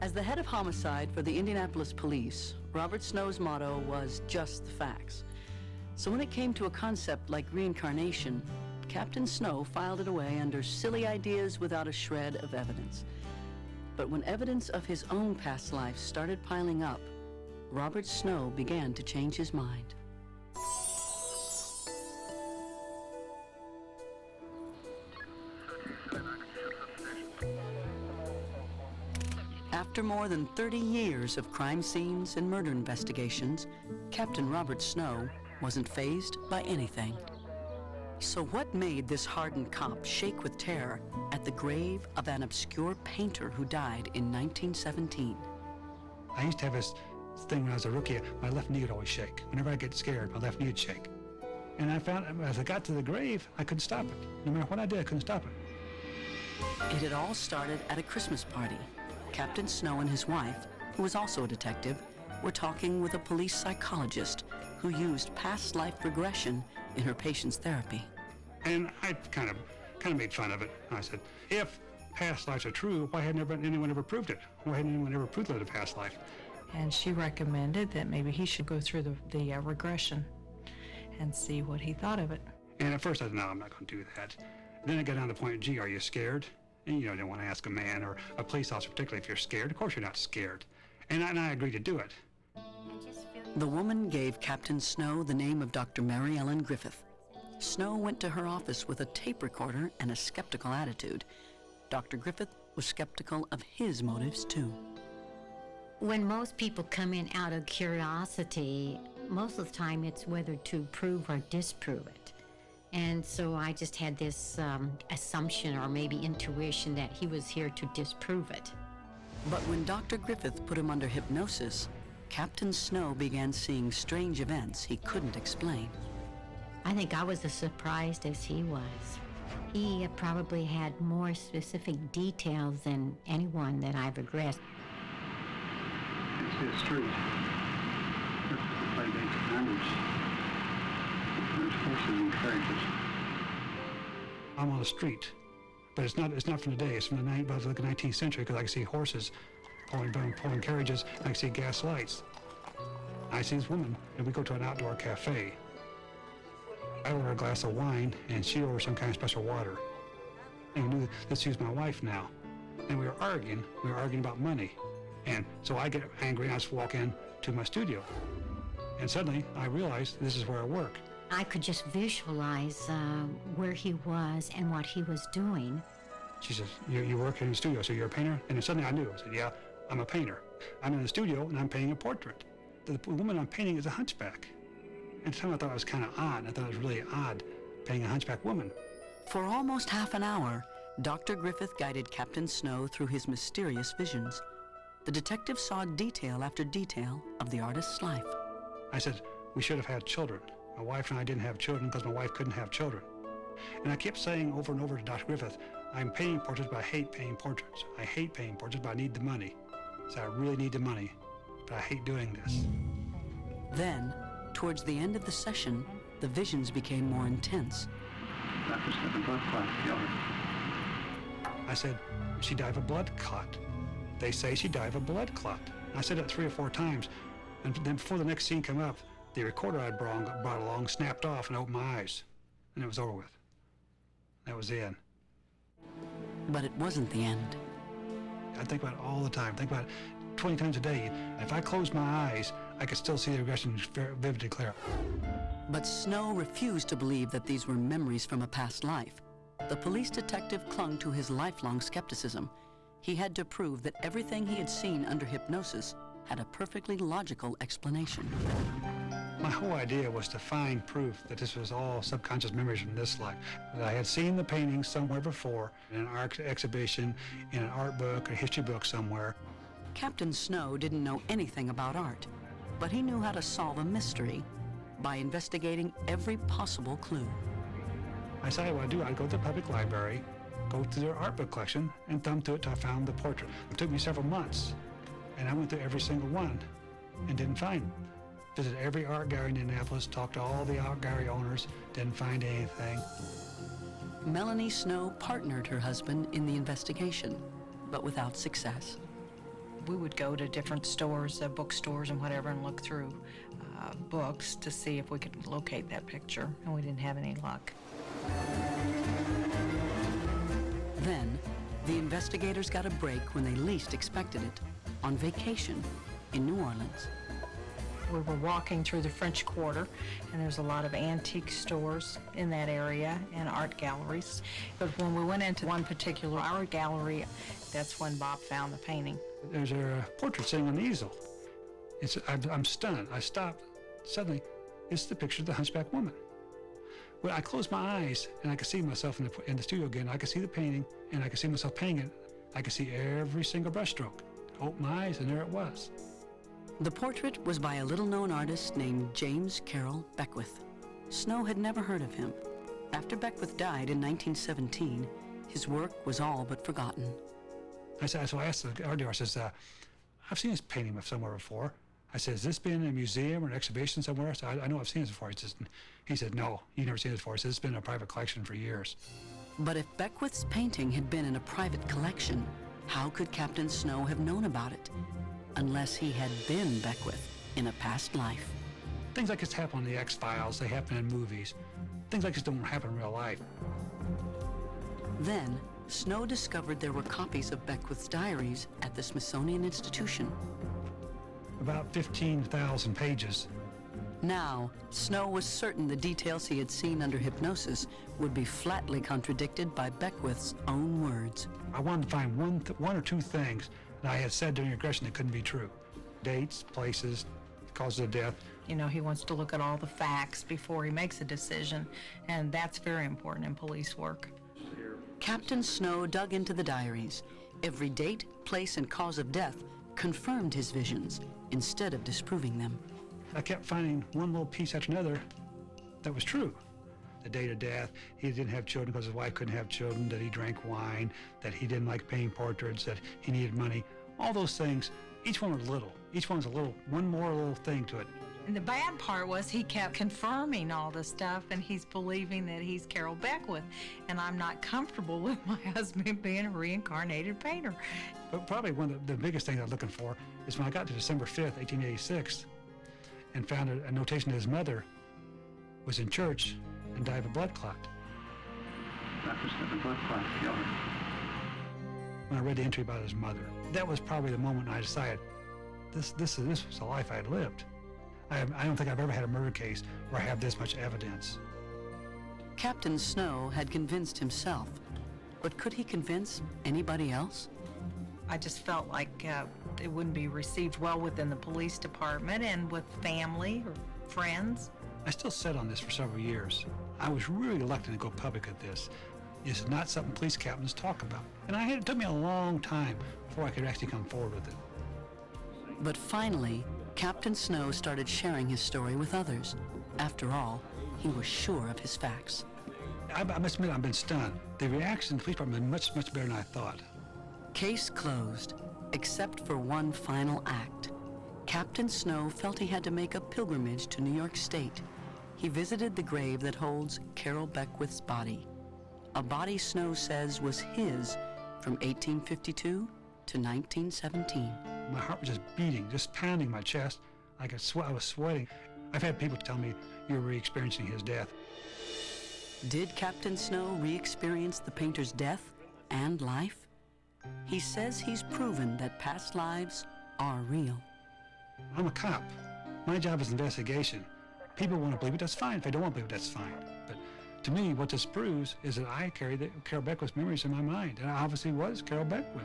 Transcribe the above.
As the head of homicide for the Indianapolis Police, Robert Snow's motto was just the facts. So when it came to a concept like reincarnation, Captain Snow filed it away under silly ideas without a shred of evidence. But when evidence of his own past life started piling up, Robert Snow began to change his mind. After more than 30 years of crime scenes and murder investigations, Captain Robert Snow wasn't fazed by anything. So what made this hardened cop shake with terror at the grave of an obscure painter who died in 1917? I used to have this thing when I was a rookie, my left knee would always shake. Whenever I get scared, my left knee would shake. And I found as I got to the grave, I couldn't stop it. No matter what I did, I couldn't stop it. It had all started at a Christmas party. Captain Snow and his wife, who was also a detective, were talking with a police psychologist who used past life regression in her patient's therapy. And I kind of made fun of it. I said, if past lives are true, why hadn't anyone ever proved it? Why hadn't anyone ever proved that a past life? And she recommended that maybe he should go through the regression and see what he thought of it. And at first I said, no, I'm not going to do that. Then I got down to the point, gee, are you scared? And you don't want to ask a man or a police officer, particularly if you're scared. Of course you're not scared. And I agreed to do it. The woman gave Captain Snow the name of Dr. Mary Ellen Griffith. Snow went to her office with a tape recorder and a skeptical attitude. Dr. Griffith was skeptical of his motives, too. When most people come in out of curiosity, most of the time it's whether to prove or disprove it. And so I just had this assumption or maybe intuition that he was here to disprove it. But when Dr. Griffith put him under hypnosis, Captain Snow began seeing strange events he couldn't explain. I think I was as surprised as he was. He probably had more specific details than anyone that I've regressed. It's his street. The late 1800s. There's horses and carriages. I'm on the street, but it's not from today. It's from the 19th century because I can see horses pulling carriages. And I can see gas lights. I see this woman, and we go to an outdoor cafe. I order a glass of wine, and she orders some kind of special water. And we knew this was my wife now. And we were arguing about money. And so I get angry, and I just walk in to my studio. And suddenly, I realize this is where I work. I could just visualize where he was and what he was doing. She says, you work in the studio, so you're a painter? And then suddenly I knew. I said, yeah, I'm a painter. I'm in the studio, and I'm painting a portrait. The woman I'm painting is a hunchback. And at the time I thought it was kind of odd. I thought it was really odd painting a hunchback woman. For almost half an hour, Dr. Griffith guided Captain Snow through his mysterious visions. The detective saw detail after detail of the artist's life. I said, we should have had children. My wife and I didn't have children because my wife couldn't have children. And I kept saying over and over to Dr. Griffith, I'm painting portraits, but I hate painting portraits. I hate painting portraits, but I need the money. So I really need the money, but I hate doing this. Then, towards the end of the session, the visions became more intense. Doctor said the blood clot killed her. I said, she died of a blood clot. They say she died of a blood clot. I said it 3 or 4 times, and then before the next scene came up, the recorder I brought along snapped off and opened my eyes, and it was over with. That was the end. But it wasn't the end. I think about it all the time. I think about it 20 times a day. If I closed my eyes, I could still see the regression vividly clear. But Snow refused to believe that these were memories from a past life. The police detective clung to his lifelong skepticism. He had to prove that everything he had seen under hypnosis had a perfectly logical explanation. My whole idea was to find proof that this was all subconscious memories from this life. That I had seen the painting somewhere before, in an art exhibition, in an art book, or history book somewhere. Captain Snow didn't know anything about art, but he knew how to solve a mystery by investigating every possible clue. I decided what I'd do. I'd go to the public library, go to their art book collection, and thumb through it till I found the portrait. It took me several months, and I went through every single one and didn't find it. Visited every art gallery in Indianapolis, talked to all the art gallery owners, didn't find anything. Melanie Snow partnered her husband in the investigation, but without success. We would go to different stores, bookstores and whatever, and look through books to see if we could locate that picture, and we didn't have any luck. Then, the investigators got a break when they least expected it, on vacation in New Orleans. We were walking through the French Quarter, and there's a lot of antique stores in that area and art galleries. But when we went into one particular art gallery, that's when Bob found the painting. There's a portrait sitting on the easel. I'm stunned. I stopped. Suddenly, it's the picture of the hunchback woman. When I closed my eyes and I could see myself in the studio again, I could see the painting and I could see myself painting it. I could see every single brushstroke. Opened my eyes and there it was. The portrait was by a little-known artist named James Carroll Beckwith. Snow had never heard of him. After Beckwith died in 1917, his work was all but forgotten. So I asked the art dealer, I says, I've seen this painting somewhere before. I said, has this been in a museum or an exhibition somewhere? I said, I know I've seen this before. He said, no, you've never seen this before. He said, it's been in a private collection for years. But if Beckwith's painting had been in a private collection, how could Captain Snow have known about it? Unless he had been Beckwith in a past life. Things like this happen on the X-Files, they happen in movies. Things like this don't happen in real life. Then, Snow discovered there were copies of Beckwith's diaries at the Smithsonian Institution. About 15,000 pages. Now, Snow was certain the details he had seen under hypnosis would be flatly contradicted by Beckwith's own words. I wanted to find one or two things that I had said during regression that couldn't be true. Dates, places, causes of death. You know, he wants to look at all the facts before he makes a decision, and that's very important in police work. Captain Snow dug into the diaries. Every date, place, and cause of death confirmed his visions instead of disproving them. I kept finding one little piece after another that was true. The date of death, he didn't have children because his wife couldn't have children, that he drank wine, that he didn't like painting portraits, that he needed money. All those things, each one was little. Each one was one more little thing to it. And the bad part was he kept confirming all this stuff, and he's believing that he's Carroll Beckwith, and I'm not comfortable with my husband being a reincarnated painter. But probably one of the biggest things I was looking for is when I got to December 5th, 1886, and found a notation that his mother was in church and died of a blood clot. That was the blood clot killed her. When I read the entry about his mother, that was probably the moment I decided this was a life I had lived. I don't think I've ever had a murder case where I have this much evidence. Captain Snow had convinced himself, but could he convince anybody else? I just felt like it wouldn't be received well within the police department and with family or friends. I still sat on this for several years. I was really reluctant to go public at this. This is not something police captains talk about. And it took me a long time before I could actually come forward with it. But finally, Captain Snow started sharing his story with others. After all, he was sure of his facts. I must admit, I've been stunned. The reaction in the police department has been much better than I thought. Case closed, except for one final act. Captain Snow felt he had to make a pilgrimage to New York State. He visited the grave that holds Carroll Beckwith's body. A body Snow says was his from 1852 to 1917. My heart was just beating, just pounding my chest. I was sweating. I've had people tell me, you're re-experiencing his death. Did Captain Snow re-experience the painter's death and life? He says he's proven that past lives are real. I'm a cop. My job is investigation. People want to believe it, that's fine. If they don't want to believe it, that's fine. But to me, what this proves is that I carry Carroll Beckwith's memories in my mind, and I obviously was Carroll Beckwith.